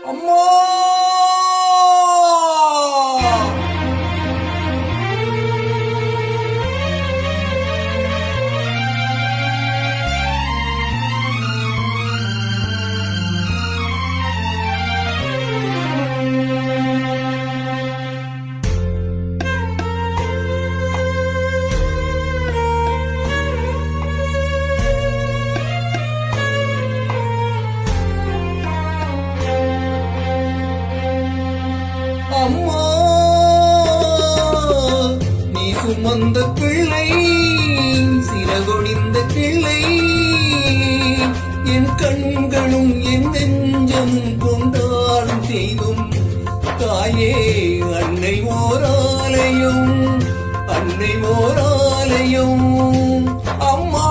அம்மா அம்மா நீ சுமந்த பிள்ளை சிறகொடிந்த கிள்ளை என் கண்களும் என் நெஞ்சமும் கொண்டாடும் தெய்வம் தாயே அன்னை ஓராலயம் அன்னை ஓராலயம் அம்மா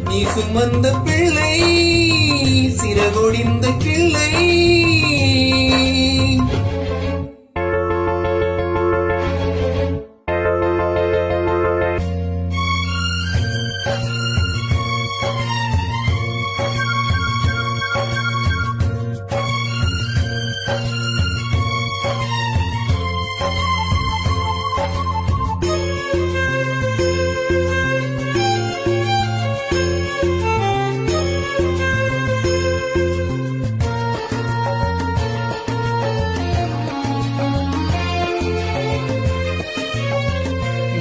நீ சுமந்த பிள்ளை சிறகொடிந்த கிள்ளை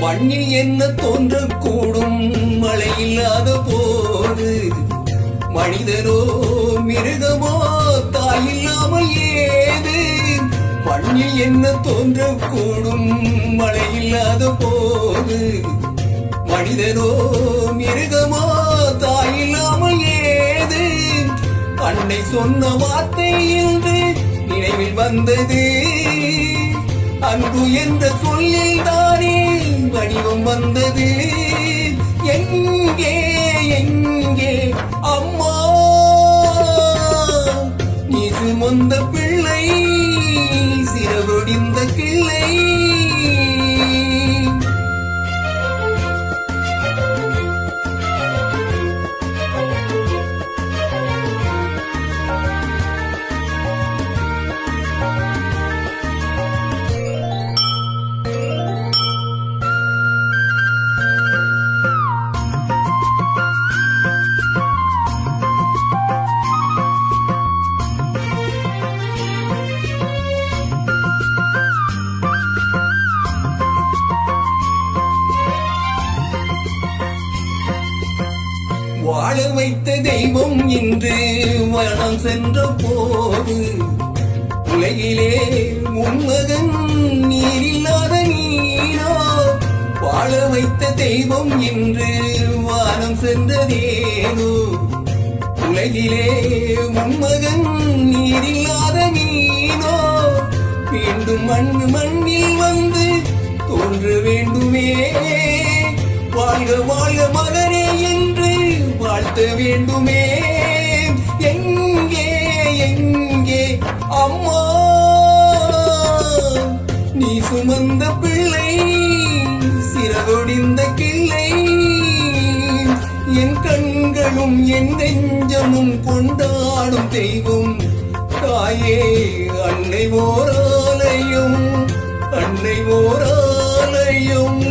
மண்ணில் என்ன தோன்றக்கூடும் மழை இல்லாத போது மனிதனோ மிருகமோ தாய் இல்லாமல் ஏது மண்ணில் என்ன தோன்றக்கூடும் மழை இல்லாத போது மனிதனோ மிருகமோ தாய் இல்லாமல் ஏது அன்னை சொன்ன வார்த்தை என்று நினைவில் வந்தது அன்பு என்ற சொல்லில் தானே வடிவம் வந்தது எங்கே எங்கே அம்மா நீ சுமந்த பிள்ளை சிறகொடிந்த கிள்ளை வாழ வைத்த தெய்வம் இன்று மரணம் சென்ற போது உலகிலே உன்மகன் நீரில்லாத நீரோ வாழ வைத்த தெய்வம் இன்று வானம் சென்றதேனோ உலகிலே உன்மகன் நீரில்லாத நீரோ மீண்டும் மண்ணில் வந்து தோன்ற வேண்டுமே வாழ்க வாழ்க மகனே என்று வாழ்த்த வேண்டுமே எங்கே எங்கே அம்மா நீ சுமந்த பிள்ளை சிறகொடிந்த கிள்ளை என் கண்களும் என் நெஞ்சமும் கொண்டாடும் தெய்வம் தாயே அன்னை ஓராலயம் அன்னை ஓராலயம்